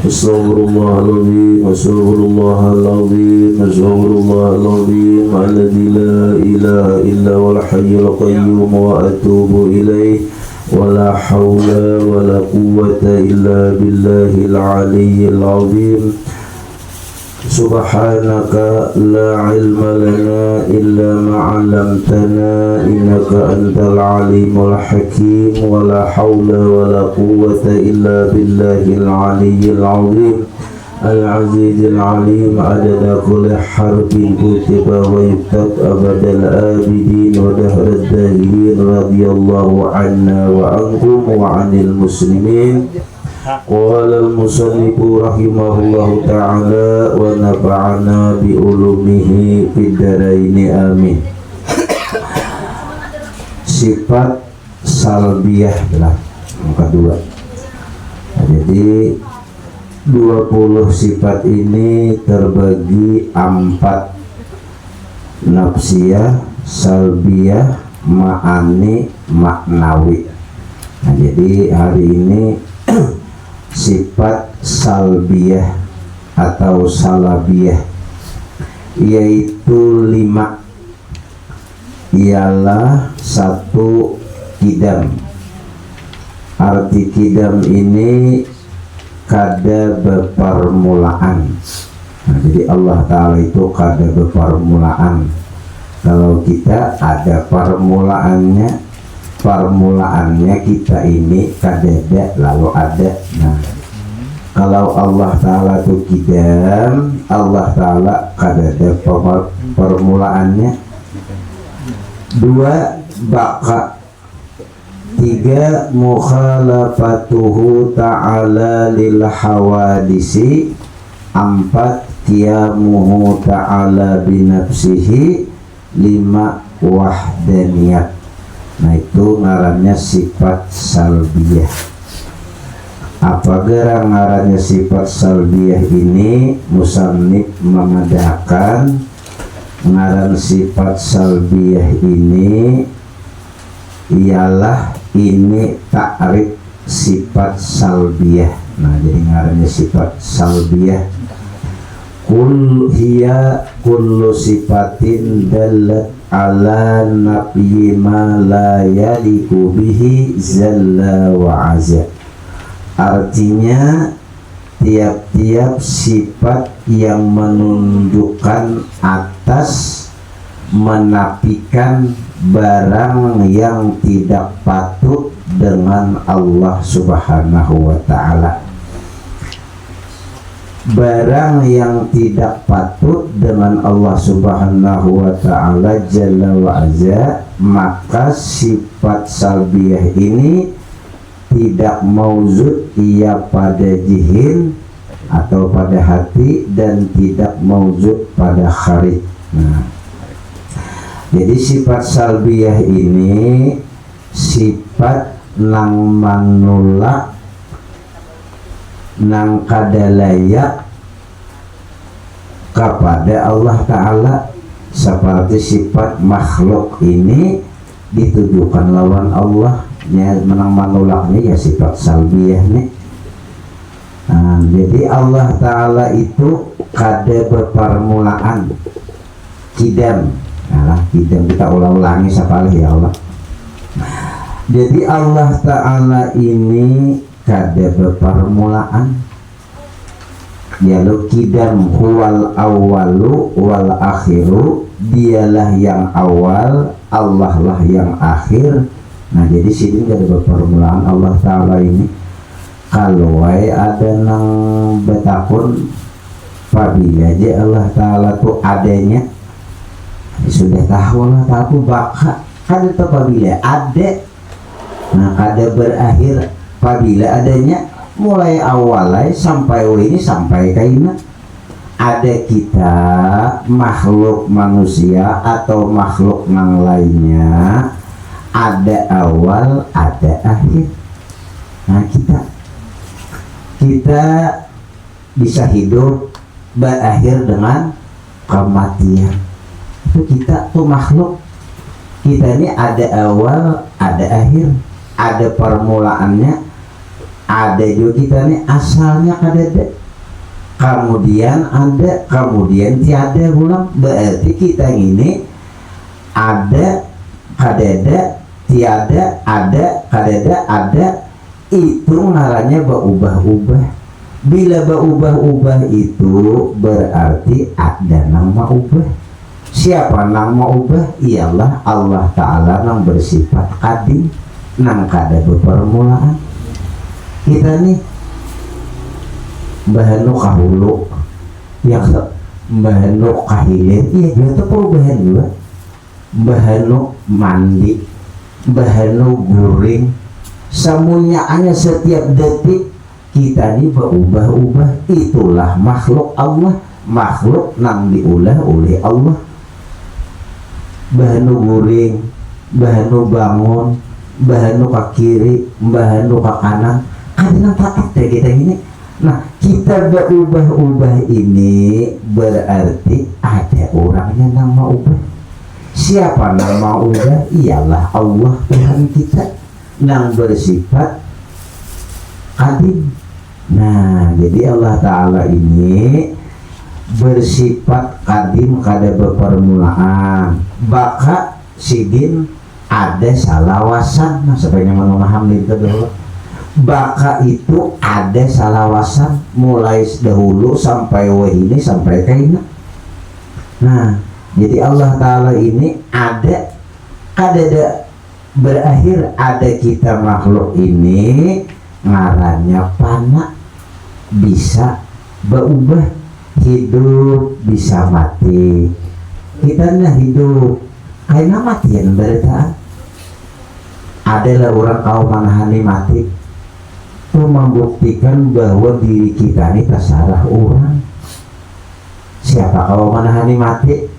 Astaghfirullahaladzim, astaghfirullahaladzim, astaghfirullahaladzim, alladzi la ilaha illa wal hayyul qayyum wa atubu ilaih, wa la hawla wa la quwwata illa billahil aliyyil azim. Subhanaka la ilma lana illa ma 'allamtana innaka antal alimul hakim, wa la hawla wa la quwwata illa billahil aliyyil azim al-azizil alim adada kulli harfin kutiba wa yuktab abadal abidin wa dahrad dahirin radiyallahu anna wa ankum wa 'anil muslimin. Qala al-musannifu rahimahullahu ta'ala wa nafa'ana bi ulumihi fid dharaini amin. Sifat salbiyah adalah angka 2. Jadi 20 sifat ini terbagi 4: nafsiyah, salbiyah, ma'ani, maknawi. Nah, jadi hari ini sifat salbiyah atau salabiyah yaitu 5, ialah 1 kidam. Arti kidam ini kada bepermulaan. Nah, jadi Allah Ta'ala itu kada bepermulaan. Kalau kita ada permulaannya kita ini kadada lalu ada. Nah, kalau Allah Ta'ala itu kidam, Allah Ta'ala kadada permulaannya. 2 baka. 3 mukhalafatuhu ta'ala lil hawadisi. 4 qiyamuhu ta'ala binafsihi. 5 wahdaniyat. Nah, itu ngarannya sifat salbiyah. Apa gara ngarannya sifat salbiyah ini? Musannif mengadakan ngaran sifat salbiyah ini ialah ini ta'rif sifat salbiyah. Nah, jadi ngarannya sifat salbiyah. Kul hiya kullu sifatin dalat ala nafyi ma la yaliku bihi zalla wa azza. Artinya tiap-tiap sifat yang menunjukkan atas menafikan barang yang tidak patut dengan Allah Subhanahu wa ta'ala. Barang yang tidak patut dengan Allah Subhanahu wa ta'ala Jalla wa azza, maka sifat salbiyah ini tidak mauzud ia pada jihin atau pada hati dan tidak mauzud pada kharij. Nah, jadi sifat salbiyah ini sifat nang manulak nang kada layak kepada Allah Ta'ala, seperti sifat makhluk ini ditujukan lawan Allah, menang manulaknya ya sifat salbiyah nih. Nah, jadi Allah Ta'ala itu kada berpermulaan kidam. Nah, kidam kita ulang-ulangi sekali ya Allah. Jadi Allah Ta'ala ini kada berpermulaan. Ya lo kidam huwal awalu wal akhiru, dialah yang awal, Allah lah yang akhir. Nah, jadi sini gak ada permulaan Allah Ta'ala ini. Kalau ada nang betakun apabila aja Allah Ta'ala tuh adanya, sudah tahu lah, tahu baka kan itu apabila ada. Nah, ada berakhir apabila adanya, mulai awalnya sampai ini sampai kaina. Ada kita makhluk manusia atau makhluk yang lainnya, ada awal ada akhir. Nah, kita bisa hidup berakhir dengan kematian. Itu kita tuh makhluk, kita ini ada awal ada akhir, ada permulaannya ada juga kita nih asalnya kadada, kemudian ada, kemudian tiada ulang. Berarti kita ini ada kadada, tiada, ada kadada, ada, itu ngarannya berubah-ubah. Bila berubah-ubah itu berarti ada nama ubah. Siapa nama ubah? Ialah Allah Ta'ala yang bersifat qadim, nang kada berpermulaan. Kita nih bahanu kahulu, yang bahanu kahilir, iya juga tuh perubahan juga. Bahanu mandi, bahanu guring, semuanya setiap detik kita ini berubah-ubah. Itulah makhluk Allah, makhluk nang diulah oleh Allah. Bahanu guring, bahanu bangun, bahanu ke kiri, bahanu ke kanan, kadang tatap deh kita ini. Nah, kita berubah-ubah ini berarti ada orangnya nama ubah. Siapa nama ubah? Ialah Allah Tuhan kita yang bersifat qadim. Nah, jadi Allah Ta'ala ini bersifat qadim, kada berpermulaan. Baka sidin ada salawasan. Nah, supaya memahami itu dulu. Baka itu ada salawasan mulai dahulu sampai ini sampai kaina. Nah, jadi Allah Ta'ala ini ada kada berakhir. Ada kita makhluk ini ngarannya fana, bisa berubah, hidup bisa mati. Kita nah hidup karena matian berita. Adalah orang kau manahani mati, itu membuktikan bahwa diri kita ini terserah orang. Siapa kau manahani mati?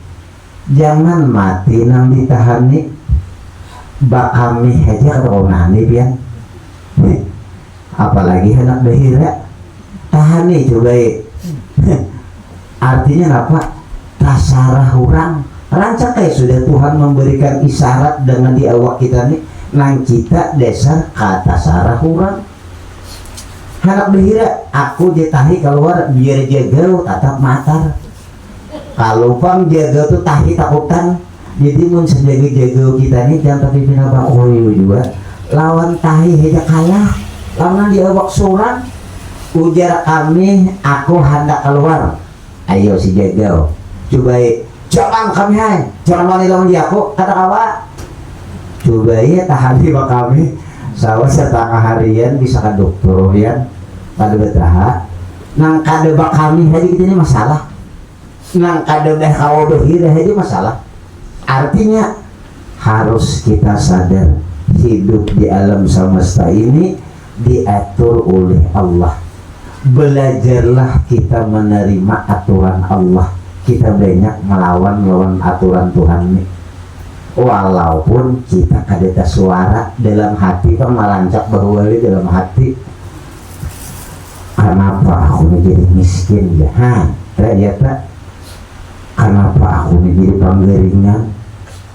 Jangan mati nang ditahani. Bak kami aja kau nahani biar. Apalagi anak bahira tahani coba. Artinya apa? Tasarah orang rancakai sudah Tuhan memberikan isyarat dengan di awak kita nih, nang kita dasar kata sarah orang. Anak bahira aku ditahi keluar biar jaga tatap matar. Kalau pang jaga tuh tahi takutan. Jadi mun sebagai jaga kita nih jangan tapi pinabang juga lawan tahi aja kalah. Lawan di awak surang ujar kami aku hendak keluar. Ayo si jagal coba jangan kami hai jangan wani lawan dia aku kata kawa coba ya tahan di kami sawa setengah harian bisa ke dokter ya pada betah nang kade bak kami hari kita ini masalah nang kade dah kawa berhira hari masalah. Artinya harus kita sadar hidup di alam semesta ini diatur oleh Allah. Belajarlah kita menerima aturan Allah. Kita banyak melawan aturan Tuhan ini. Walaupun kita kadeta suara dalam hati kan melancap berwali dalam hati. Kenapa aku menjadi miskin ya? Ternyata kenapa aku menjadi panggeringan?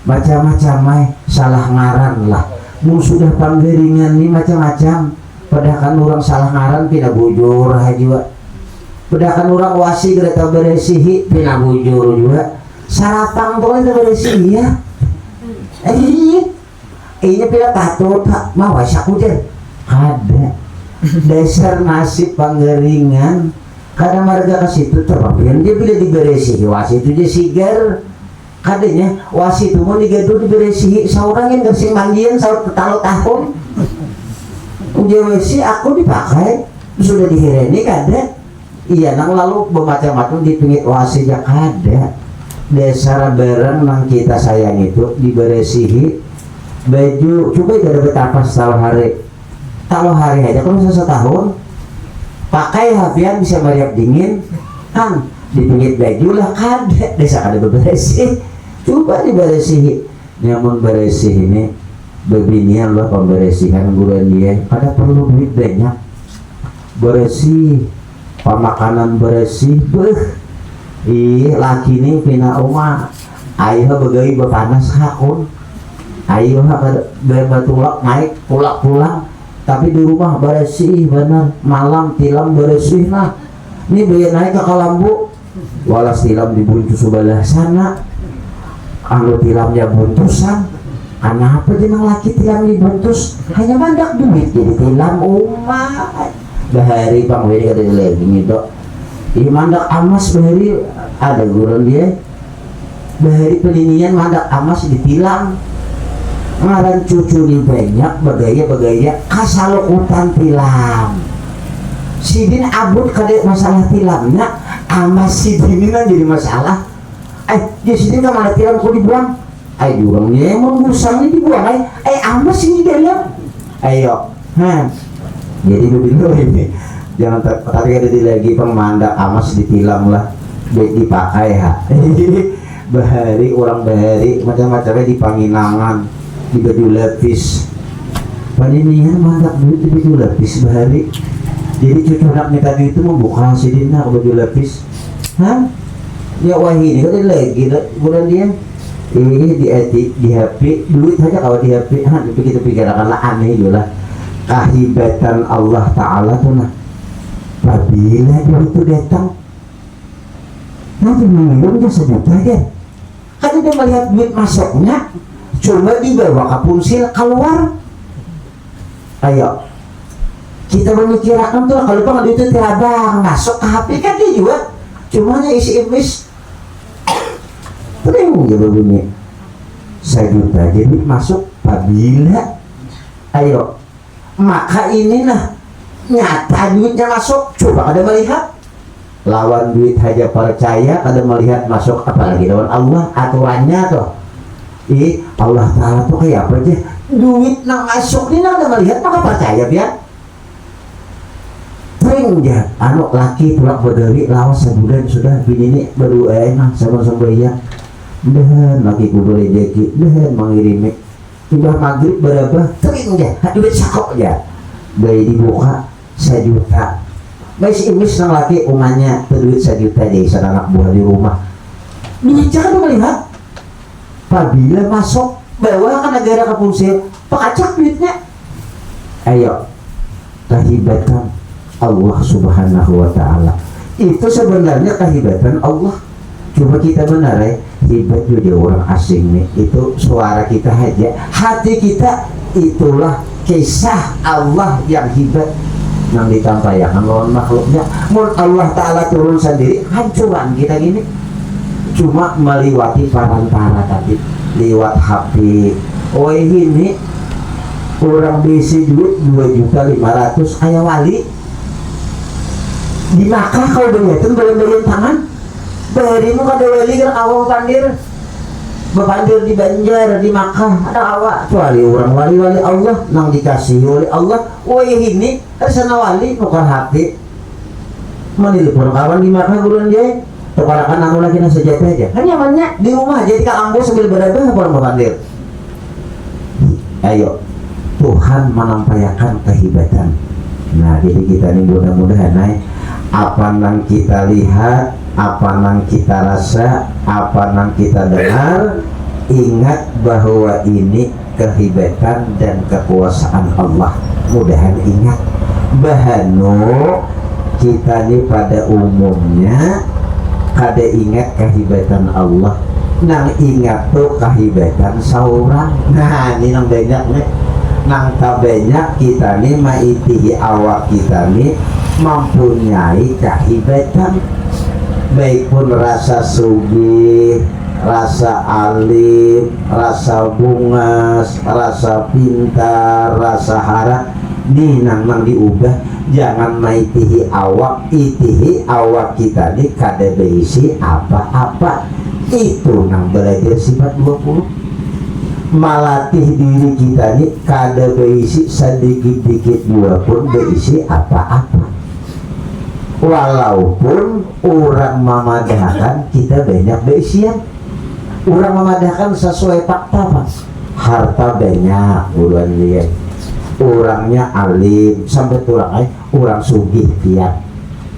Macam-macam salah ngaran lah. Mau sudah panggeringan ini macam-macam. Padahal orang salah ngaran pina bujur juga. Padahal orang wasi kereta beresihi pina bujur juga. Saratang tuh itu beresihi ya. Ini pina tato tak mau aku deh. Ada dasar nasib panggeringan. Kadang marga ke situ terpapian dia bila diberesihi wasi itu dia sigar. Kadanya wasi itu mau digadu diberesihi. Seorang yang kasih mandian saur terlalu tahun. Ujawesi aku dipakai sudah dihireni kada. Iya nang lalu bermacam-macam di pinggir wasi jak kada. Dasar barang nang kita sayang itu diberesihi baju coba ada betapa tahu hari aja kalau setahun pakai hafian bisa meriap dingin kan di pinggir baju lah kada desa kada beberesih coba diberesihi nyamun beresih ini bebinian lah pemberesihan bulan dia pada perlu duit banyak bersih pemakanan bersih laki nih pina oma ayah begai berpanas hakun ayah bebatulak naik pulang tapi di rumah bersih benar, malam tilam bersih. Nah ini biar naik ke kalambu walas tilam dibuntu sebelah sana, anu tilamnya buntusan. Kenapa jenang laki tilam dibuntus? Hanya mandak duit jadi tilam umat. Bahari bang beri kata lagi gitu. Ini mandak amas bahari ada gurun dia. Bahari pelinian mandak amas ditilam. Ngaran cucu di banyak bagaya kasalokutan tilam. Sidin abut kadek masalah tilamnya, amas sidin ini jadi masalah. Dia sidin kan mana tilam kok dibuang? Jurangnya emang busangnya dibuang. Amas ini dalam. Ayo, jadi begitu ini. Jangan tapi ada lagi pemanda amas ditilam lah, dipakai ha. Bahari orang bahari macam-macamnya di panginangan, di baju lapis. Paninian mandak duit di baju lapis bahari. Jadi cucu anaknya tadi itu membuka sidina baju lapis. Ya wah ini kan lagi bulan dia. Ini di HP duit saja kalau di HP begitu pikiranlah aneh juga kahibatan Allah Ta'ala tuh nah apabila duit itu datang nanti minum dia sejuta deh kan dia melihat duit masuknya cuma dibawa ke punsil keluar. Ayo kita memikirkan tuh kalau duit itu tiada masuk ke HP kan dia juga cuma isi emis tering ya begini 1 juta jadi masuk apabila ayo maka inilah nyata duitnya masuk. Coba ada melihat lawan duit aja percaya ada melihat masuk apalagi lawan Allah aturannya tuh Allah Ta'ala tuh kayak apa aja duit nang masuk ini ada melihat maka percaya biar sering ya anu laki pulang berdiri lawas sebulan sudah bini ini baru enak sama-sama ya dan lagi kubur rezeki dan mengirimi tiba maghrib berapa sering ya duit sakok ya dari dibuka 1 juta masih imis nang laki umanya duit 1 juta di sana anak buah di rumah jangan melihat apabila masuk bawa ke negara ke punsil pekacak duitnya. Ayo kahibatan Allah Subhanahu wa Ta'ala itu sebenarnya kahibatan Allah. Cuma kita benar ya hibat juga orang asing nih itu suara kita aja hati kita itulah kisah Allah yang hibat yang ditampaykan lawan makhluknya. Mun Allah Ta'ala turun sendiri hancuran kita gini cuma melewati perantara tadi lewat HP. Oh ini orang bisi duit 2.500.000 kayak wali di Makkah kalau berhitung belum tangan berimu kada wali kan awang pandir bepandir di Banjar di Makkah ada awak kecuali orang wali Allah nang dikasih oleh Allah. Wah ini sana wali bukan hati menelpon kawan di Makkah bulan dia terparakan anu lagi nasi jatuh aja kan nyamannya di rumah jadi kak ambo sambil berabah orang bepandir. Ayo Tuhan menampakkan kehebatan. Nah jadi kita ini mudah-mudahan apa yang kita lihat, apa yang kita rasa, apa yang kita dengar, ingat bahwa ini kehebatan dan kekuasaan Allah. Mudahan ingat bahano kita ini pada umumnya kada ingat kehebatan Allah, nang ingat tuh kehebatan seorang. Nah ini nang banyak nih, nang tak banyak kita nih maitihi awak kita nih mempunyai kehebatan baik pun rasa sugih, rasa alim, rasa bungas, rasa pintar, rasa harap dinang diubah. Jangan maitihi awak, itihi awak kita di kada beisi apa-apa. Itu nang belajar sifat 20 malatih diri kita ini kada beisi sedikit-dikit dua pun beisi apa-apa. Walaupun orang memadahkan kita banyak beisian, orang memadahkan sesuai fakta Pak. Harta banyak bulan dia, orangnya alim sampai tulang orang sugih pian,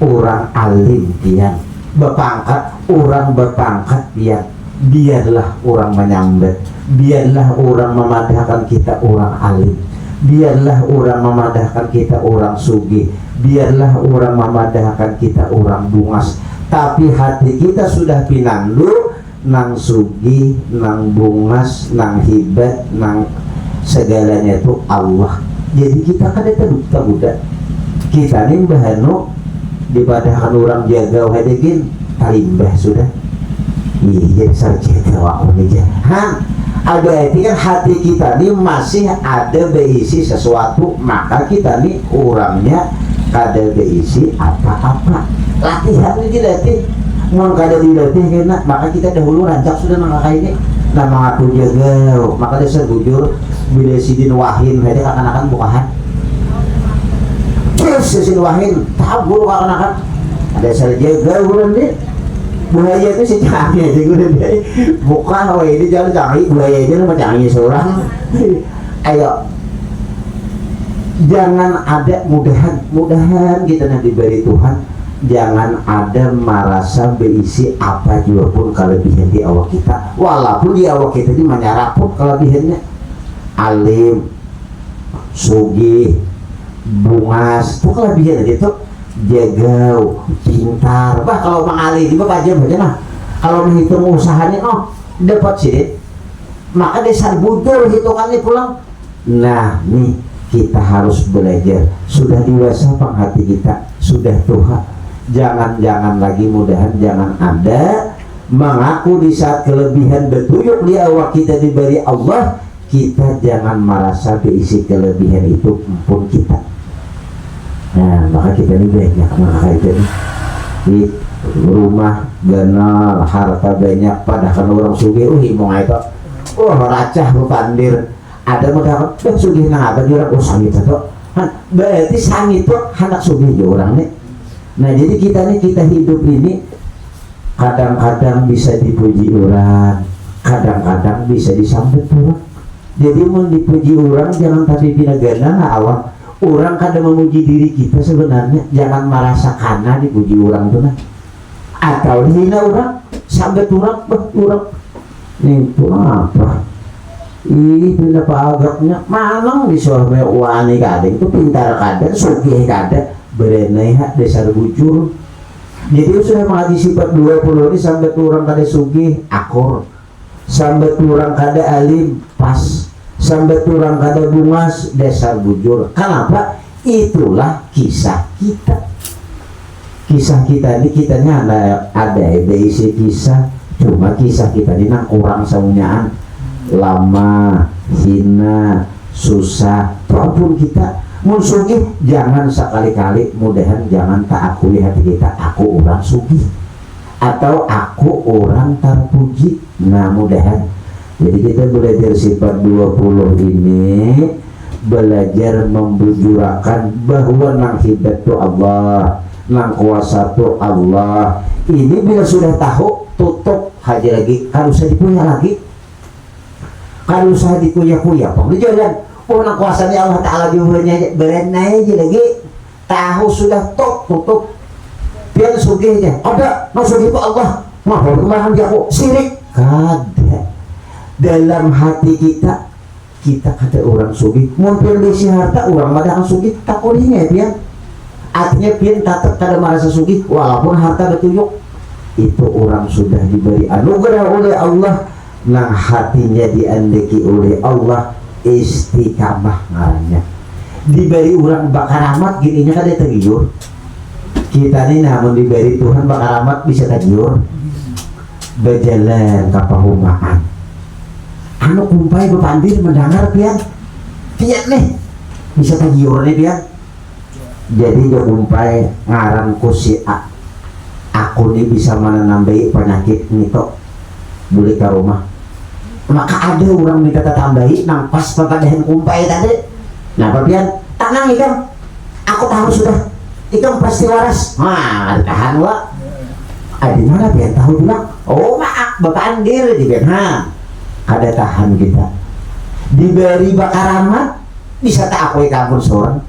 orang alim pian, berpangkat orang berpangkat pian. Biarlah orang menyambat, biarlah orang memadahkan kita orang alim, biarlah orang memadahkan kita orang sugih, biarlah orang memadahkan kita orang bungas, tapi hati kita sudah pinandu nang sugih, nang bungas, nang hibat, nang segalanya itu Allah. Jadi kita kan itu duta budak kita nih bahanu dipadahkan orang jaga hadekin talimbah sudah iya sarjana waktu aja ada itu kan hati kita nih masih ada berisi sesuatu, maka kita nih orangnya ada berisi apa-apa. Latihan ini dilatih, mau kada dilatih kena, maka kita dahulu rancak sudah nangka ini nama aku jaga, maka dia sebujur bila sidin wahin hari akan-akan bukahan terus sidin wahin tahu akan-akan ada sarjana bulan ini buaya itu si canggih aja gue dia bukan oh ini jangan canggih buaya aja nama canggih seorang ayo jangan ada mudahan kita nanti beri Tuhan jangan ada merasa berisi apa juga pun kelebihan di awal kita, walaupun di awal kita ini menyeraput kelebihannya alim sugih bungas itu kelebihan itu jagau, pintar. Bah kalau mengalir juga pajam aja nah. Kalau menghitung usahanya, oh dapat sih. Maka dasar budur hitungannya pulang. Nah nih kita harus belajar. Sudah dewasa pang hati kita, sudah tua. Jangan lagi mudahan jangan ada mengaku di saat kelebihan betuyuk di awal kita diberi Allah. Kita jangan merasa diisi kelebihan itu pun kita. Nah maka kita ini banyak maka itu di rumah ganal harta banyak padahal orang sugih mau itu racah pandir ada modal sugih nah apa dia orang sangit itu berarti sangit itu anak sugih juga orang nih. Nah jadi kita hidup ini kadang-kadang bisa dipuji orang, kadang-kadang bisa disambut orang. Jadi mau dipuji orang jangan tapi pinagana awak. Orang kadang memuji diri kita sebenarnya jangan merasa karena dipuji orang tuh nah. Atau dihina orang sampai orang nih apa ih pindah agaknya manang di suami wani kadang itu pintar kadang sugih kadang berenai hak dasar bujur. Jadi sudah mengaji sifat 20 ini sampai orang kadang sugih akor, sampai orang kadang alim pas, sampai orang kada bungas dasar bujur. Kenapa? Itulah kisah kita. Kisah kita ini kitanya ada isi kisah. Cuma kisah kita ini nang kurang saunyaan lama, hina, susah. Apapun kita musuhi jangan sekali-kali mudahan jangan tak akui hati kita aku orang sugih atau aku orang terpuji. Nah mudahan jadi kita belajar sifat 20 ini belajar membujurakan bahwa nang hibat itu Allah, nang kuasa itu Allah. Ini bila sudah tahu tutup haji lagi, kalau usah dipunya lagi, kalau usah dikuya-kuya di jalan. Oh nang kuasanya Allah Ta'ala diuhnya berenai aja lagi, tahu sudah tutup biar sugih aja ada masuk itu Allah mahal kemahan dia aku sirik kada dalam hati kita kata orang sugih mumpir besi harta orang madang sugih tak kulinya pian artinya pian tetap kada merasa sugih walaupun harta betuyuk itu orang sudah diberi anugerah oleh Allah nang hatinya diandeki oleh Allah istiqamah ngarannya diberi orang bakar amat gininya kada tergiur kita ini namun diberi Tuhan bakar amat bisa tergiur berjalan kapahumaan anu kumpai bepandir mendengar pian nih bisa tergiur nih pian jadi dia kumpai ngaran si aku nih bisa menambahi penyakit nito boleh ke rumah maka ada orang minta tambahi nang pas pepadahan kumpai tadi nah papian tanang ikan aku tahu sudah ikan pasti waras nah tahan wa ada mana pian tahu bilang oh maaf bapak andir di pian ada tahan kita diberi bakar amat bisa tak akui kampun seorang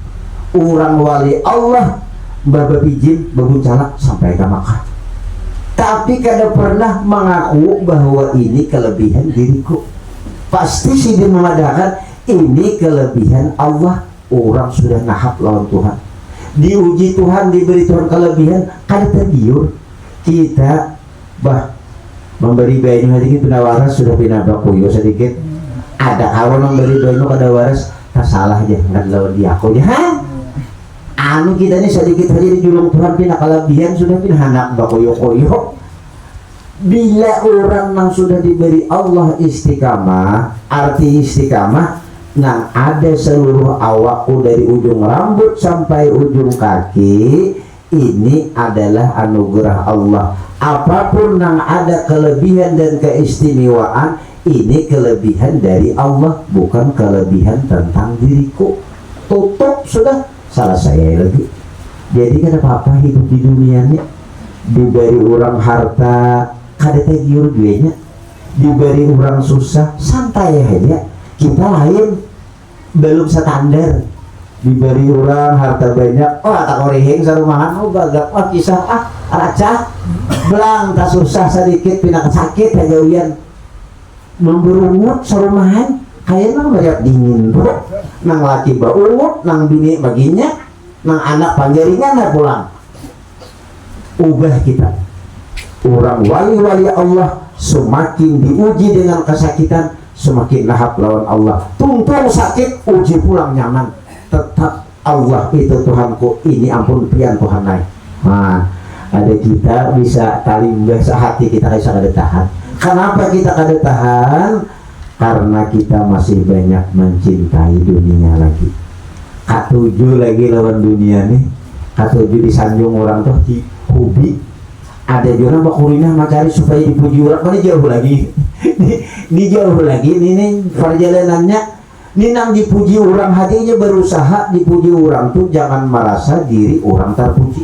orang wali Allah bapak pijin bebuncalak sampai ke Makkah tapi kada pernah mengaku bahwa ini kelebihan diriku. Pasti sih dia memadakan Ini kelebihan Allah. Orang sudah nahap lawan Tuhan, diuji Tuhan, diberi Tuhan kelebihan, kada tergiur. Kita memberi bayi hari itu waras sudah pindah kuyo sedikit. Ada kawan memberi bayi kada waras, tak salah aja nggak lawan dia aku ya. Anu kita ini sedikit saja dijulung Tuhan pindah kelebihan sudah pindah anak bakoyo-koyo. Bila orang yang sudah diberi Allah istiqamah, arti istiqamah nang ada seluruh awakku dari ujung rambut sampai ujung kaki, ini adalah anugerah Allah. Apapun yang ada kelebihan dan keistimewaan, ini kelebihan dari Allah, bukan kelebihan tentang diriku. Tutup sudah, salah saya lagi. Jadi kan apa-apa hidup di dunia ini, diberi orang harta kada tergiur duanya, diberi orang susah santai aja. Kita lain belum standar, diberi orang harta banyak, oh tak oreheng sarumahan, oh gagap, oh kisah raja belang tak susah sedikit pindah sakit aja uyan memberungut sarumahan kayak nang meriap dingin bro, nang laki baungut, nang bini baginya, nang anak pangjaringan nak pulang. Ubah kita orang wali-wali Allah semakin diuji dengan kesakitan, semakin lahap lawan Allah. Tungtung sakit, uji pulang nyaman. Tetap Allah itu Tuhanku, ini ampun pian Tuhan naik. Nah, ada kita bisa talim biasa hati kita bisa kada tahan. Kenapa kita kada tahan? Karena kita masih banyak mencintai dunia lagi. Katuju lagi lawan dunia nih. Katuju disanjung orang tuh hobi. Ada juga bakulina macari supaya dipuji orang, mana jauh lagi. Ini jauh lagi, ini perjalanannya. Ini nang dipuji orang hatinya berusaha dipuji orang tuh jangan merasa diri orang terpuji.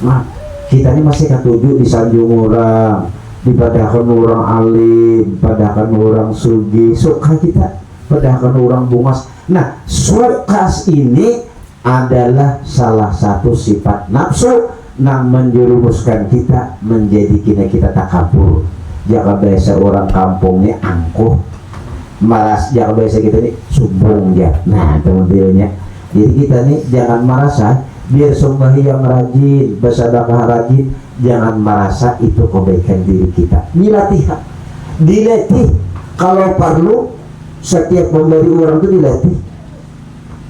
Nah, kita ini masih ketujuh disanjung orang, dipadahkan orang alim, padahkan orang sugi, suka kita, padahkan orang bungas. Nah, sukas ini adalah salah satu sifat nafsu yang menjerumuskan kita menjadi kita takabur. Jangan biasa orang kampungnya angkuh, malas. Jangan biasa kita nih sumbung ya. Nah teman-temannya, jadi kita nih jangan merasa biar sembahyang rajin, bersedekah rajin, jangan merasa itu kebaikan diri kita. Dilatih. Kalau perlu setiap memberi orang itu dilatih.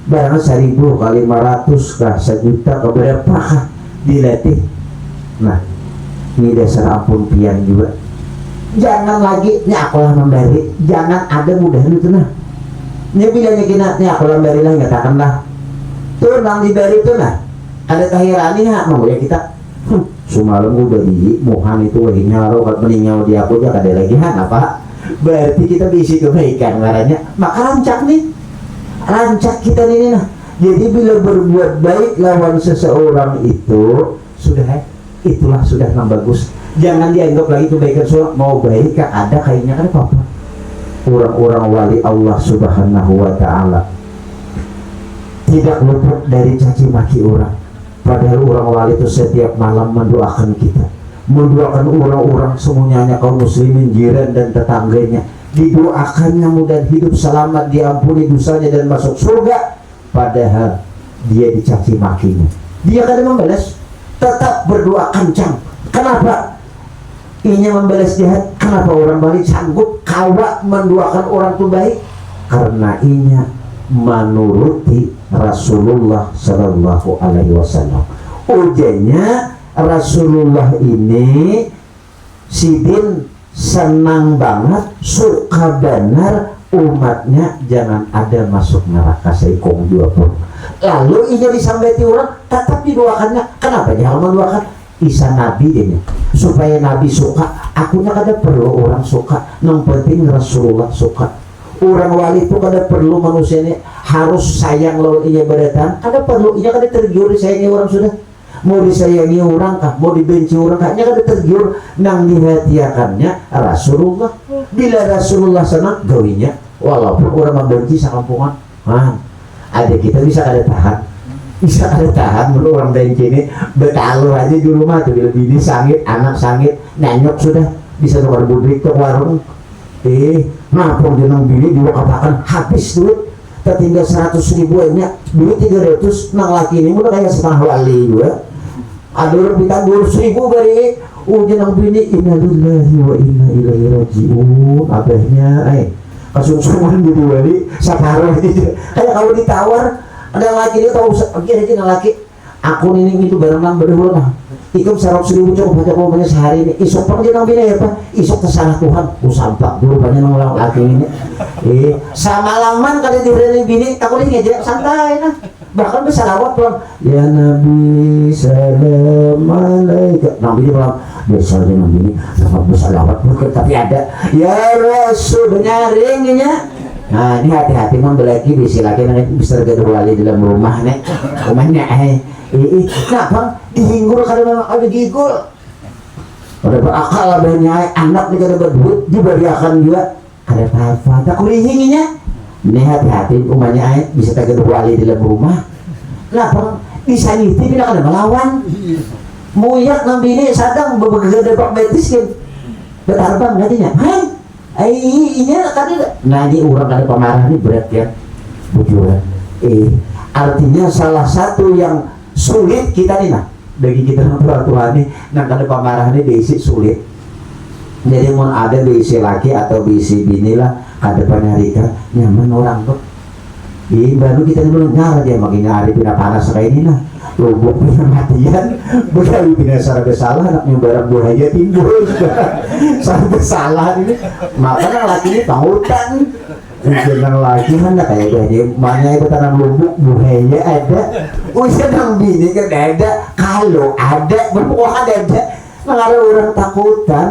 Barang 1.000 kali 500 kah, 1 juta kah, berapa kah, dilatih. Nah, ini dasar ampun pian juga. Jangan lagi ini aku lah memberi, jangan ada mudah itu nah. Ini bilangnya kena ini aku lah memberi lah, nyatakanlah tuh nang diberi tuh nah. Ada kehirani ha mau ya kita. Semalam udah di Muhan itu wahingnya lo kat meninggal di aku aja kada lagi han apa? Berarti kita bisi kebaikan marahnya. Maka rancak kita ini nah. Jadi bila berbuat baik lawan seseorang itu sudah itulah sudah yang bagus. Jangan dianggap lagi kebaikan seorang mau baik kan ada kayaknya kan apa-apa. Orang-orang wali Allah Subhanahu wa taala tidak luput dari caci maki orang. Padahal orang wali itu setiap malam mendoakan kita, mendoakan orang-orang semuanya kaum muslimin, jiran dan tetangganya, didoakannya mudah hidup selamat, diampuni dosanya dan masuk surga. Padahal dia dicaci makinya, dia kadang membalas, tetap berdoa kencang. Kenapa? Inya membalas jahat. Kenapa orang balik sanggup kawa mendoakan orang itu baik? Karena inya menuruti Rasulullah Sallallahu Alaihi Wasallam. Ujiannya Rasulullah ini sidin senang banget, suka benar umatnya jangan ada masuk neraka seikong dua pun. Lalu ia disambeti orang tetap didoakannya. Kenapa jangan mendoakan Isa Nabi dia supaya Nabi suka? Akunya kada perlu orang suka, yang penting Rasulullah suka. Orang wali itu kada perlu manusianya harus sayang lawan ia berdatang, kada perlu. Ia kada tergiur disayangi orang sudah. Mau disayangi orang kah, mau dibenci orang kah, ia kada tergiur. Nang dihatiakannya Rasulullah. Bila Rasulullah senang gawinya, walaupun orang membenci sakampungan, ada kita bisa kada tahan. Bisa kada tahan menurut orang benci ini. Betalur aja di rumah tuh, bila bini sangit, anak sangit, nanyok sudah bisa tukar budrik ke warung. Nah pun jenang bini dua katakan habis duit tertinggal 100.000 nya duit 300 nang laki ini udah kayak setengah wali juga ada orang minta 200.000 bari jenang bini innalillahi wa inna ilaihi rajiun abahnya kasungsungan gitu bari saparoh gitu kayak kalau ditawar ada laki dia tahu kira-kira laki aku ini itu barang nang berdua nah ikut 100.000 coba baca komanya sehari ini isok pun jenang bini apa isok tersalah Tuhan sampak dulu banyak nang laki ini sama laman kali diberi bini takutnya ngejek santai nah bahkan bisa lawat pulang ya Nabi salam alaika Nabi pulang biasanya Nabi ini bisa lawat bukan tapi ada ya Rasul nyaringnya. Nah ini hati-hati membelaki bisi lagi nanti bisa kedua wali dalam rumah nih rumahnya kenapa dihinggul karena memang ada gigul ada berakal banyak anak nih kada berduit diberiakan juga ada apa tak kulihinginya ini hati-hati rumahnya bisa kedua wali dalam rumah kenapa bisa nyiti bila kada melawan muyak nambi ini sadang beberapa pak betis kan bertarbang nantinya ini tadi nah ini orang ada pemarah ini berat ya bujuran artinya salah satu yang sulit kita nih nah bagi kita orang tua ini nah kada pemarah ini diisi sulit jadi mau ada diisi laki atau diisi bini lah kada penyarikan nyaman orang tuh baru kita dulu nyara dia makin nyari pindah panas kayak ini nah lubuk pindah matian berkali pindah salah bersalah anaknya barang buaya timbul salah bersalah ini makanya laki ini pangutan jangan lagi mana kayak gini mana itu tanam lubuk buaya ada usia nang bini kan ada kalau ada berbuah ada mengarah orang takutan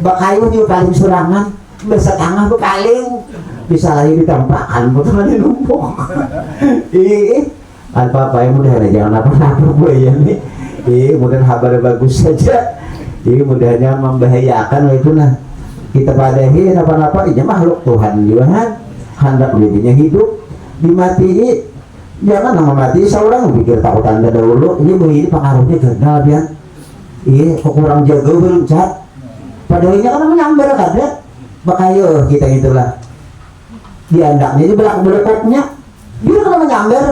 bakayu juga paling surangan besar tangah bekaling bisa lagi ditampakan betul di lumpuk apa yang mudah jangan apa-apa gue ya nih mudah kabar bagus saja mudahnya membahayakan itu nah kita padahi apa-apa ini makhluk Tuhan juga kan hendak dirinya hidup dimatiin jangan nama mati seorang pikir tahu tanda dahulu ini begini pengaruhnya gagal dia kok kurang jaga belum cat padahinya kan menyambar kada bakayo kita itulah diandaknya di belakang-belakangnya dia kan menyambar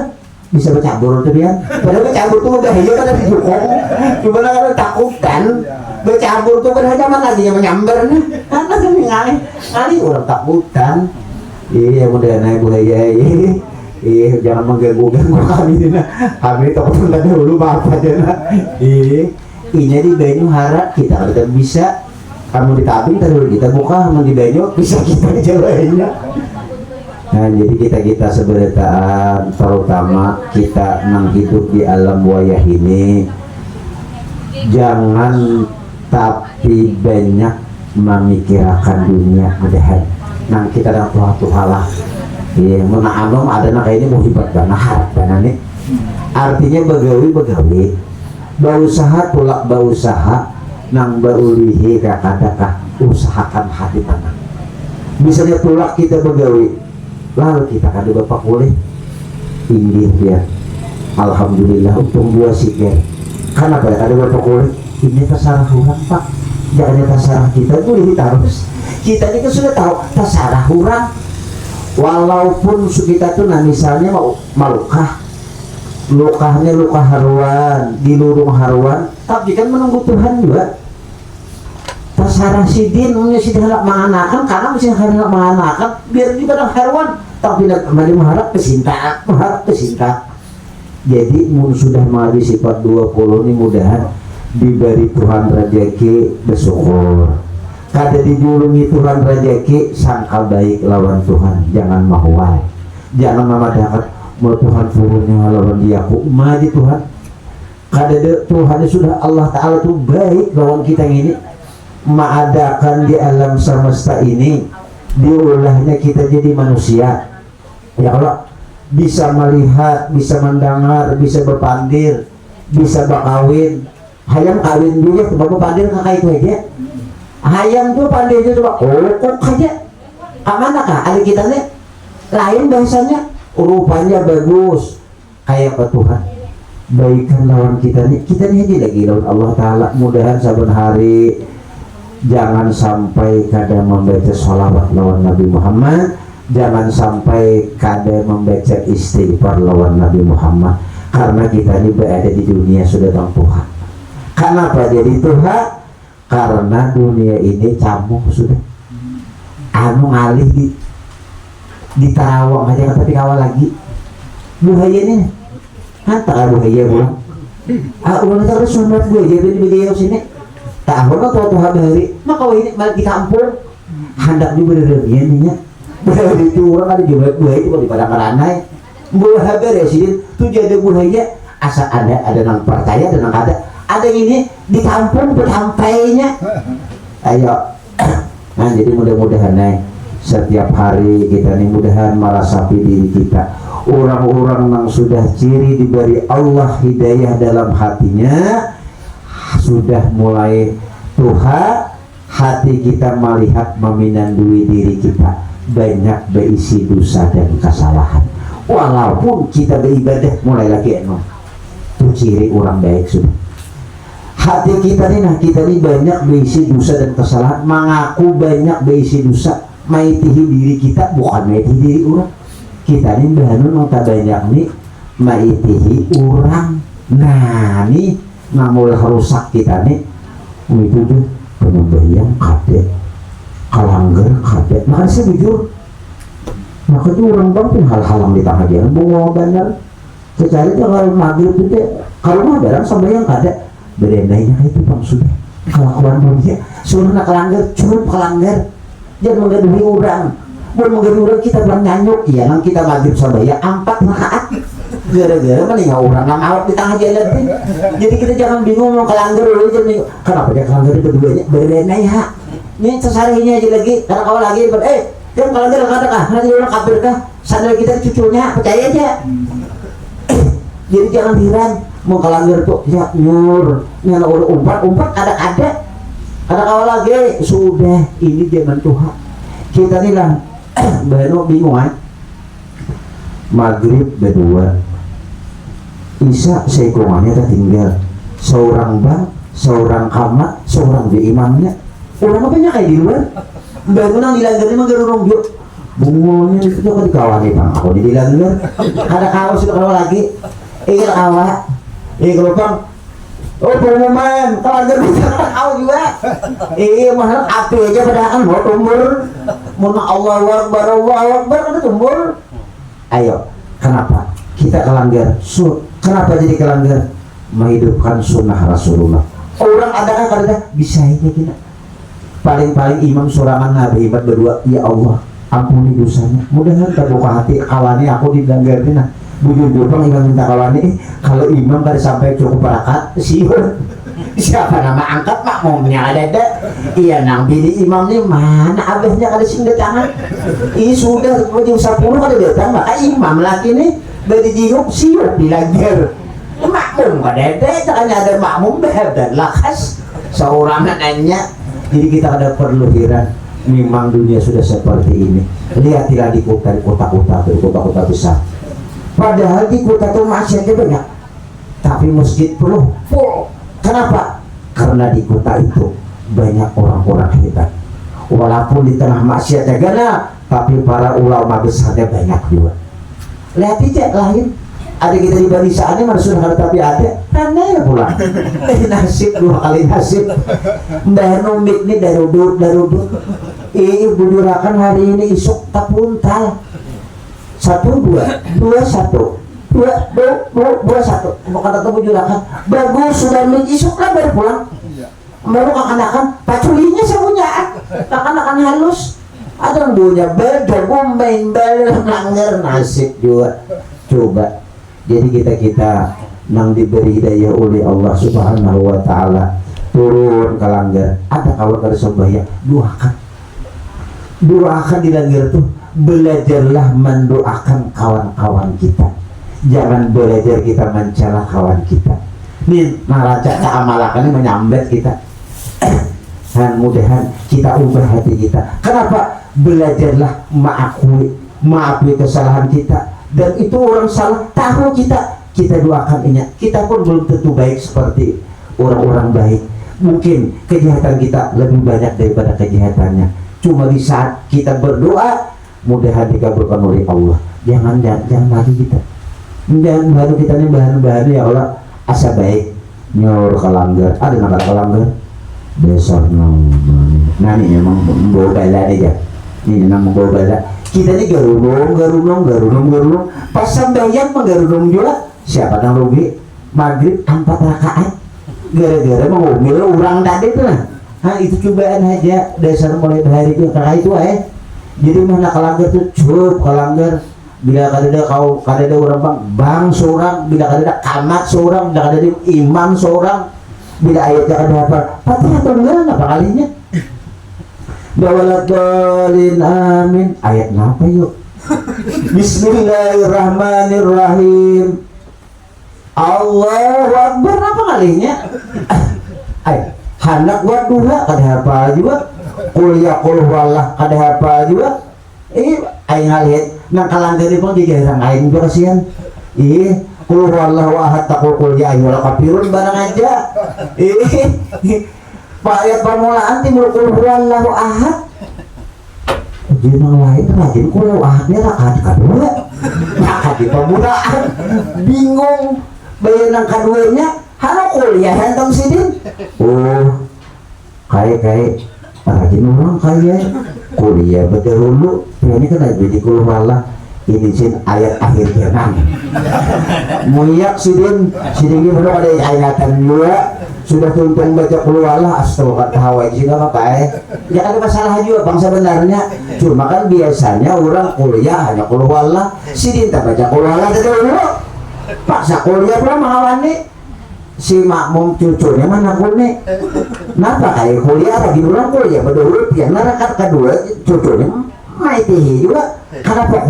bisa bercabur tuh dia padahal bercabur tuh udah hijau kan ada jukong gimana kan takutan bercabur tuh kan zaman lagi yang menyambar nih karena kan ngali orang takutan mudah naik buaya jangan mengganggu kami ini nah kami takut dulu maaf aja nah ini di Banyu harap kita bisa kamu ditabing terus kita buka kamu di Banyu bisa kita jalaninnya. Nah jadi kita seberataan terutama kita nang hidup di alam wayah ini jangan tapi banyak memikirkan dunia mudahan nang kita dan Tuhan lah menahanum ada nak ini mau hibat dana harap dana nih artinya begawi berusaha tulak berusaha nang berulihi kakadakah usahakan hati tanah misalnya tulak kita begawi lalu kita kada bapak boleh tinggi dia alhamdulillah untung dua sikir karena pada kada bapak boleh ini terserah orang pak jangan terserah kita boleh terus kita ini kan sudah tahu terserah orang walaupun kita tuh nah misalnya mau lukahnya luka haruan di lurung haruan tapi kan menunggu Tuhan juga terserah sidin punya sidin hendak menganakan karena mesti hendak menganakan biar di barang haruan tapi tidak kembali mengharap kesinta jadi sudah mengalami sifat 20 ini mudahan diberi Tuhan rezeki bersyukur kada dijulungi Tuhan rezeki sangka baik lawan Tuhan jangan mahwal jangan memadakan mau Tuhan turunnya lawan dia maju Tuhan kada Tuhan sudah Allah Ta'ala itu baik lawan kita ini mengadakan di alam semesta ini diulahnya kita jadi manusia ya Allah bisa melihat, bisa mendengar, bisa berpandir, bisa berkawin hayam kawin juga coba berpandir kakak itu aja hayam tuh pandir itu coba kok aja amanah kah ada kita nih lain bahasanya rupanya bagus kayak apa Tuhan baikan lawan kita nih aja lagi lawan Allah Ta'ala mudahan saban hari jangan sampai kada membaca sholawat lawan Nabi Muhammad, jangan sampai kada membaca istighfar lawan Nabi Muhammad, karena kita ini berada di dunia sudah tentang Tuhan. Kenapa jadi Tuhan? Karena dunia ini camuk sudah anu ngalih di Tarawang aja tapi kawal lagi buhaya ini hantar buhaya pulang ulang terus sunat gue jadi di video sini tahun atau Tuhan hari maka ini malah di kampung hendak juga berlebihan nya berada di orang ada juga buaya itu di pada karanai buah beresin tuh jadi buhaya asal ada nang percaya dan nang ada ini di kampung bersampainya ayo. Nah jadi mudah-mudahan setiap hari kita nih mudahan merasapi diri kita orang-orang yang sudah ciri diberi Allah hidayah dalam hatinya sudah mulai Tuhan hati kita melihat meminandui diri kita banyak berisi dosa dan kesalahan walaupun kita beribadah mulai lagi itu ciri orang baik sudah hati kita nih banyak berisi dosa dan kesalahan mengaku banyak berisi dosa maitihi diri kita bukan maitihi diri orang kita nih bahanun tak banyak nih maitihi orang nah nih ngamulah rusak kita nih itu tuh penyembahyang kade kalanggar kade maka saya jujur maka tuh orang bang pun hal-hal di tengah jalan bawa benar secara itu kalau maghrib itu kalau mah barang sembahyang kade berendahnya itu bang sudah kelakuan dunia suruh nak kelanggar cukup kelanggar jangan menggaduhi orang bukan menggaduhi orang kita bilang nyanyuk iya nang kita maghrib sembahyang 4 rakaat gara-gara mending orang nggak awak di tengah jalan jadi kita jangan bingung mau kelanggar dulu jangan bingung kenapa dia kelanggar itu keduanya berendahnya ini sesarinya aja lagi karena kalau lagi jangan kelanggar kata nanti orang kafir kah sandal kita cucunya percaya aja jadi jangan heran mau kelanggar tuh ya nyur nyala udah umpat ada kawal lagi sudah ini zaman Tuhan kita nih lah baru bingung maghrib berdua isya sekungannya tertinggal seorang bang seorang kamar seorang di imamnya orang apa nya kayak di luar bangunan dilanggar emang gerurung yuk bungulnya itu kan dikawani bang kalau dilanggar ada kawal sudah kawal lagi kawal kalau bang pengumuman kalau bisa tahu juga mahal api aja padahal mau tumbur mau Allah Akbar ada tumbur ayo kenapa kita kelanggar kenapa jadi kelanggar menghidupkan sunnah Rasulullah orang ada kan kada bisa aja kita paling-paling imam surangan nabi ibadah berdua ya Allah ampuni dosanya mudah-mudahan terbuka hati kawannya aku dilanggarin bujur bang imam minta kawani kalau imam pada sampai cukup rakaat siapa nama angkat makmumnya ada iya nang bini imam nih mana abahnya kada sing tangan ini sudah bujur 10 kada datang maka imam lagi nih dari diuk siup dilanggar makmum kada caranya ada makmum dan lakas seorang nanya jadi kita ada perlu heran memang dunia sudah seperti ini lihatlah di kota-kota besar padahal di kota itu maksiatnya banyak tapi masjid penuh full kenapa? Karena di kota itu banyak orang-orang hebat walaupun di tengah maksiatnya gana tapi para ulama besarnya banyak juga lihat aja lain ada kita di barisannya maksudnya ada tapi ada karena ya pulang nasib 2 kali nasib mbah numik nih darudut bujurakan hari ini isuk tak puntal 1 2 1 mau kata temu jurakan bagus sudah isuk lah baru pulang baru kekanakan paculinya saya punya kekanakan halus ada yang punya bergabung main melanggar nasib juga coba jadi kita yang diberi hidayah oleh Allah Subhanahu wa ta'ala turun ke langgar ada kawan dari sembahyang doakan di langgar tuh belajarlah mendoakan kawan-kawan kita jangan belajar kita mencela kawan kita nih naraca amalakan ini menyambet kita dan mudahan kita ubah hati kita kenapa belajarlah maafui kesalahan kita dan itu orang salah tahu kita doakan ini kita pun belum tentu baik seperti orang-orang baik Mungkin kejahatan kita lebih banyak daripada kejahatannya. Cuma di saat kita berdoa, mudahan dikabulkan oleh Allah. Jangan lagi kita. Jangan baru kita nih bahan ya Allah asa baik nyor kalanggar. Ada nama kalanggar. Besar nani memang bawa bala aja. Ini nama bawa bala. Kita ini garunong. Pas sambayang menggarunong juga. Siapa yang rugi? Maghrib 4 rakaat. Gara-gara mengumil orang tadi tuh lah. Itu cobaan aja dasar mulai hari itu karena itu jadi mana kalanggar tuh cukup kalanggar bila kadada orang bang seorang, bila kadada kamat seorang, bila kadada imam seorang, bila ayatnya ada apa Fatihah atau enggak apa kalinya bawaladolin amin ayat apa yuk Bismillahirrahmanirrahim Allahu Akbar apa kalinya Hanak waduha kada apa juga kuliah wallah kada apa juga aing ngalihat nang kalanggar pun dijarang aing juga kasihan qul huwallahu ahad taqul qul ya ayyuhal kafirun barang aja ayat permulaan timur qul huwallahu ahad jadi nang lain rajin qul ahadnya rakaat kedua rakaat di permulaan bingung bayan nang keduanya halo kuliah hentong sidin kayak rajin orang kaya kuliah betul dulu ini kan lagi di kulwala ini sin ayat akhir zaman muyak sidin ini belum ada ayatan juga sudah tuntung baca kulwala astagfirullah hawa juga pakai ya ada masalah juga bang sebenarnya cuma kan biasanya orang kuliah hanya kulwala sidin tak baca kulwala dulu paksa kuliah berapa mahawan si makmum cucunya mana kuliah kenapa kayak kuliah lagi ulang kuliah berdua yang narakat kedua cucunya maitihi juga kenapa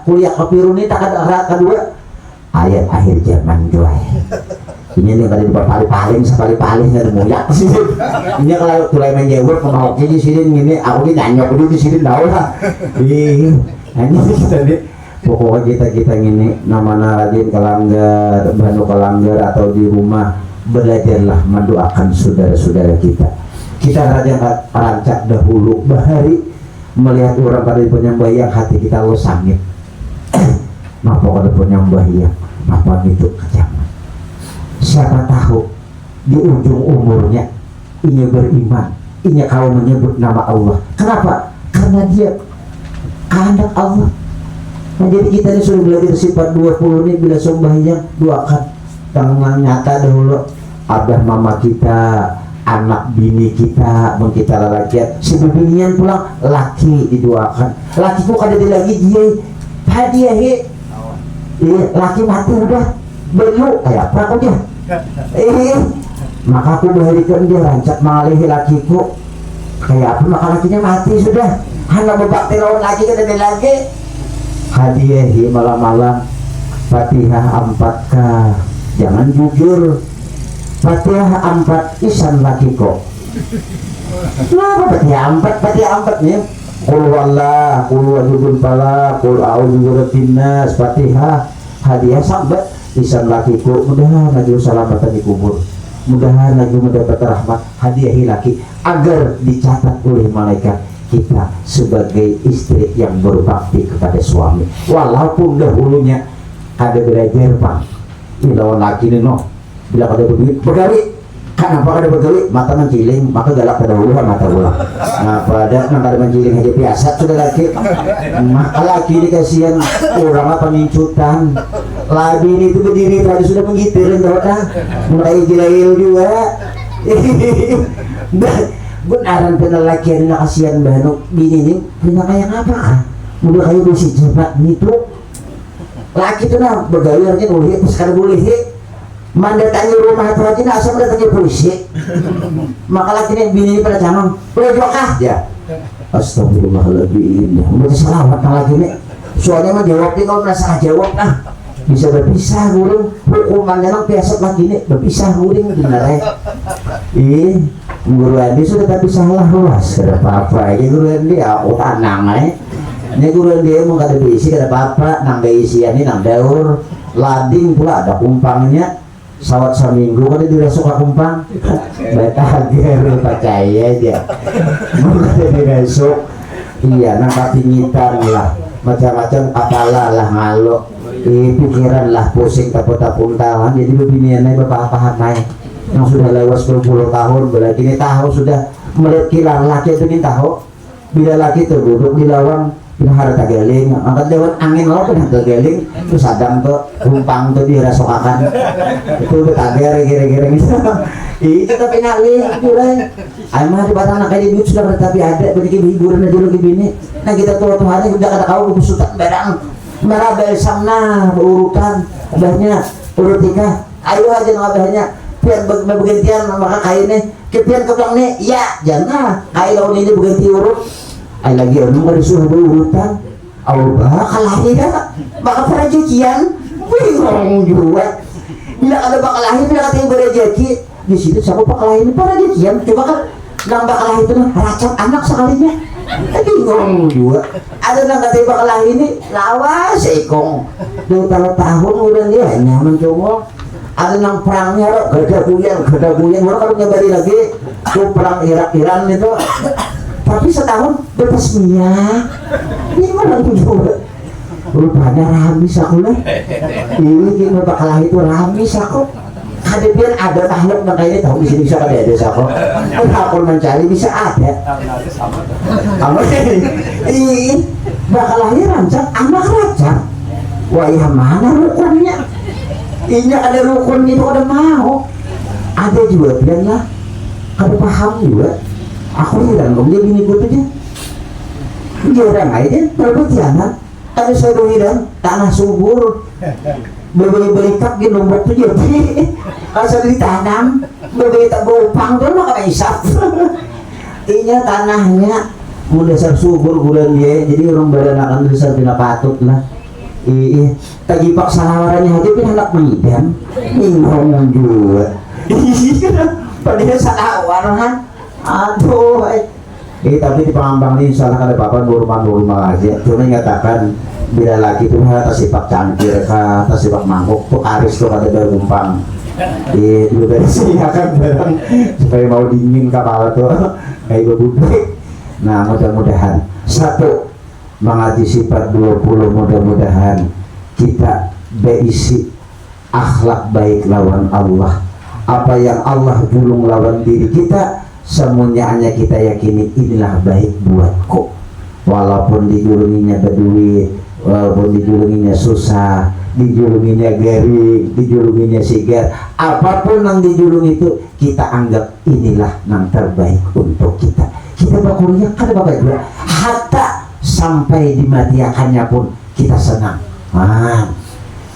kuliah kepiruni tak ada kedua ayat akhir zaman juga ini yang tadi berpaling sekali-paling dari muyak sih ini kalau mulai menjawab mau jadi sini ini aku ini nanya aku di sini tahu lah ini kita nih pokoknya kita ini nama Raden Kalanggar, Banu Kalanggar atau di rumah belajarlah mendoakan saudara-saudara kita. Kita rancak dahulu bahari melihat orang pada penyembah hati kita lo sangit. Napa pada penyembah napa gitu kejaman. Siapa tahu di ujung umurnya ini beriman, ini kau menyebut nama Allah. Kenapa? Karena dia kehendak Allah. Nah, jadi kita ini sudah belajar sifat 20 ini bila sembahyang doakan tangan nyata dahulu abah mama kita, anak bini kita, kita lalakian si binian pulang laki didoakan laki kok ada lagi dia hadiah laki mati udah belum kayak apa kok dia maka aku berikan dia rancak mengalih lakiku kayak apa maka lakinya mati sudah hanya bebak lawan lagi kan ada lagi hadiahi malam-malam Fatihah 4k jangan jujur Fatihah 4 isan laki kok kenapa Fatihah 4 nih qul wallah qul wajibun pala qul a'udzu birabbin nas Fatihah hadiah sampai isan laki kok mudahan lagi selamatan di kubur mudahan lagi mendapat rahmat hadiahi laki agar dicatat oleh malaikat kita sebagai istri yang berbakti kepada suami walaupun dahulunya ada belajar bang lawan laki ini bila ada begitu begali kenapa ada begali mata menciling maka galak terdahulu mata ulang nah pada ada menciling aja biasa sudah laki maka laki ini kasihan orang apa ngincutan lagi ini itu berdiri tadi sudah menggitirin mulai jilahil juga benaran penelakian na kasihan bano bini ini punya kayak apa kan udah kayak besi jebat gitu laki itu nah begawi aja boleh sekarang boleh mandatanya rumah itu aja nah asal mendatangnya polisi maka laki ini bini ini pada jangan boleh jokah ya astagfirullahaladzim udah selawat lagi ini soalnya mah jawab nih kalau merasa jawab nah bisa berpisah gurung hukumannya nang biasa lagi nih berpisah guring benar Guru Andi sudah tapi salah luas kada apa-apa ini Guru Andi aku tanang ini Guru Andi mau kada diisi kada apa-apa nang diisian ini nang daur lading pula ada kumpangnya sawat seminggu kan dirasuk ke kumpang betager percaya dia mungkin dirasuk iya nampak pingitan lah macam-macam apalah lah ngalok pikiran lah pusing taput-tapun tahan jadi beginiannya bapak-bapak naik yang sudah lewat 10 tahun berarti ini tahu sudah melihat kilang laki itu ini tahu bila laki itu duduk di lawang bila harta geling angkat lewat angin laut kan harta geling terus sadang tuh rumpang tuh dirasokakan itu betager kira-kira gitu itu tapi ngalih mulai ayam di batang nak kayak duit sudah tapi ada bagi hiburan aja lagi bini nah kita tuh-tuhannya udah kata kau kesutan barang merabel samna berurutan abahnya urut tiga ayo aja ngabahnya biar bergantian maka kainnya kepian kebang nih ya jangan kain lawan ini berganti urut ay lagi orang disuruh berurutan Allah kalah ya maka perajian bingung juga bila ada bakal lahir bila katanya berejeki di situ siapa bakal lahir perajian coba kan nang bakal lahir itu racun anak sekalinya bingung juga ada nang katanya bakal lahir ini lawas ekong 2 tahun udah dia nyaman coba ada nang perangnya gada guyan orang kalau nyabari lagi tuh perang Irak-Iran itu tapi setahun berpesmia ini malah juga rupanya ramis aku lah ini gini bakal lahir itu ramis aku ada biar ada makhluk yang kayak ini tahu di sini bisa ada desa kok aku mencari bisa ada kamu ini bakal lahir rancang anak raja wah ya mana rukunnya ini ada rukun itu ada mau ada juga bilang lah kada paham juga aku hilang kok dia gini gue aja dia orang aja berbetianan ada saya hilang tanah subur berbeli kap di nombor tuh jadi asal ditanam berbeli tak berupang tuh maka isap ini tanahnya mudah subur bulan dia jadi orang badan akan besar tidak patut lah iya tadi pak salawarannya aja pun anak mengidam ngomong juga padahal salawaran aduh tapi di pengambang ini salah kada apa-apa normal aja cuma nyatakan bila lagi itu atas sifat cangkir kah atas sifat mangkuk tuh karis tuh kada berumpang itu dari sini akan barang supaya mau dingin kapal tuh kayak bubuk nah mudah-mudahan satu mengaji sifat 20 mudah-mudahan kita berisi akhlak baik lawan Allah apa yang Allah julung lawan diri kita semuanya hanya kita yakini inilah baik buatku walaupun dijulunginya berduit walaupun dijulunginya susah dijulunginya garing dijulunginya sigar apapun yang dijulung itu kita anggap inilah yang terbaik untuk kita bakunya kan bapak ibu hatta sampai dimatiakannya pun kita senang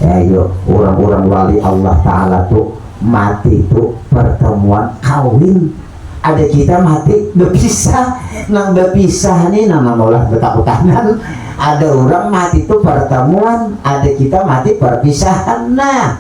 ayo orang-orang wali Allah Ta'ala tuh mati tuh pertemuan kawin ada kita mati berpisah nang berpisah nih nama maulah berkaputanan ada orang mati itu pertemuan ada kita mati perpisahan nah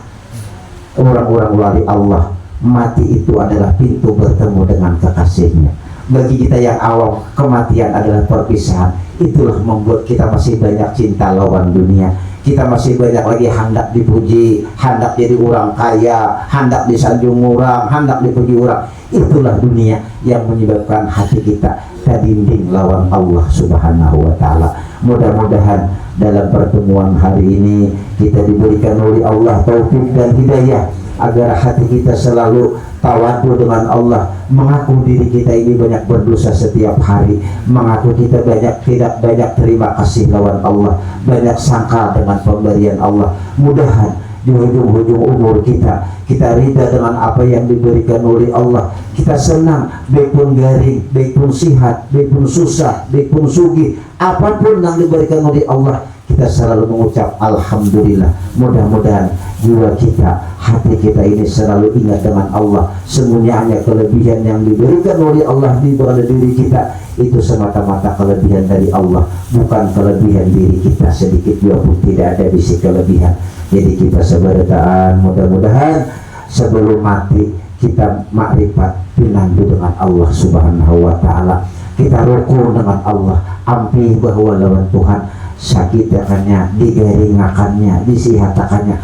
orang-orang wali Allah mati itu adalah pintu bertemu dengan kekasihnya bagi kita yang awam kematian adalah perpisahan itulah membuat kita masih banyak cinta lawan dunia kita masih banyak lagi hendak dipuji hendak jadi orang kaya hendak disanjung orang hendak dipuji orang itulah dunia yang menyebabkan hati kita terdinding lawan Allah Subhanahu wa Ta'ala. Mudah-mudahan dalam pertemuan hari ini kita diberikan oleh Allah taufik dan hidayah agar hati kita selalu tawadu dengan Allah, mengaku diri kita ini banyak berdosa setiap hari, mengaku kita tidak banyak terima kasih lawan Allah, banyak sangka dengan pemberian Allah. Mudahan di hujung-hujung umur kita rida dengan apa yang diberikan oleh Allah, kita senang baik pun garing, baik pun sihat, baik pun susah, baik pun sugih, apapun yang diberikan oleh Allah kita selalu mengucap alhamdulillah. Mudah-mudahan jiwa kita, hati kita ini selalu ingat dengan Allah. Semuanya kelebihan yang diberikan oleh Allah di pada diri kita itu semata-mata kelebihan dari Allah, bukan kelebihan diri kita sedikit pun tidak ada bisi kelebihan. Jadi kita seberataan, mudah-mudahan sebelum mati kita makrifat pinandu dengan Allah Subhanahu wa Ta'ala, kita rukun dengan Allah, ampih bahwa lawan Tuhan sakitakannya, digeringakannya, disihatakannya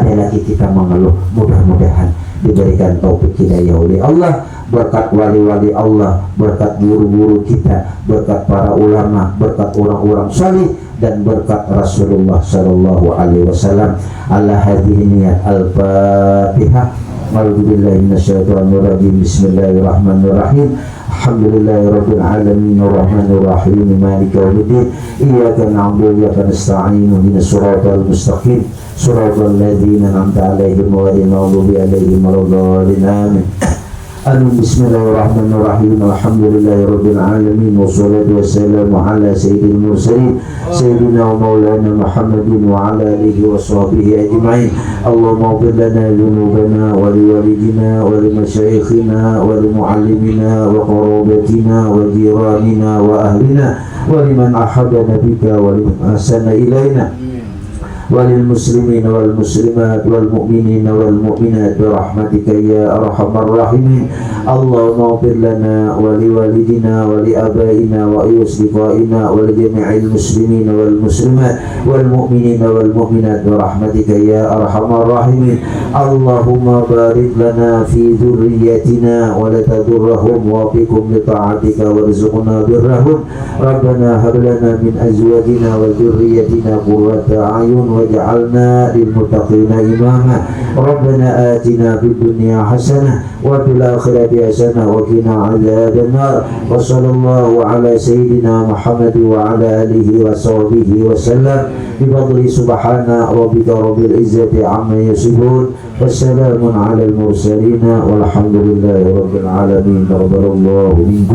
ada lagi kita mengeluh. Mudah-mudahan diberikan taufik hidayah oleh Allah, berkat wali-wali Allah, berkat guru-guru kita, berkat para ulama, berkat orang-orang salih, dan berkat Rasulullah sallallahu alaihi wasallam. Ala hadhihi niyat al-Fatihah. A'udzubillahi minasyaitonir rajim. Bismillahirrahmanirrahim. Alhamdulillahirabbil alamin arrahmanir rahim maliki yaumiddin. Iyyaka na'budu wa iyyaka nasta'in. Ihdinas siratal mustaqim. Siratal ladzina an'amta 'alaihim ghairil maghdubi 'alaihim waladdallin. Amin. Bismillahirrahmanirrahim. Alhamdulillahirabbil alamin wassalatu wassalamu ala sayyidil mursalin sayyidina wa maulana Muhammadin wa ala alihi wa sahbihi ajma'in. Allahumma ighfir lana dhunubana wa liwalidina wa limashayikhina wa limuallimina wa qarabatina wa jiranina wa ahlina wa liman ahabbana bika wa liman ahsana ilaina وللمسلمين والمسلمات والمؤمنين والمؤمنات برحمتك يا أرحم الراحمين. اللهم اغفر لنا ولوالدنا ولآبائنا وأصدقائنا ولجميع المسلمين والمسلمات والمؤمنين والمؤمنات برحمتك يا أرحم الراحمين. اللهم بارك لنا في ذريتنا ولا تضرهم ووفقهم لطاعتك وارزقنا برهم. ربنا هب لنا من أزواجنا وذريتنا قرة أعين واجعلنا للمتقين إماما. ربنا آتنا في الدنيا حسنة وفي الآخرة حسنة وقنا عذاب النار. وصلى الله على سيدنا محمد وعلى آله وصحبه وسلم بفضل سبحان ربك رب العزة عما يصفون والسلام على المرسلين والحمد لله رب العالمين. تقبل الله منكم.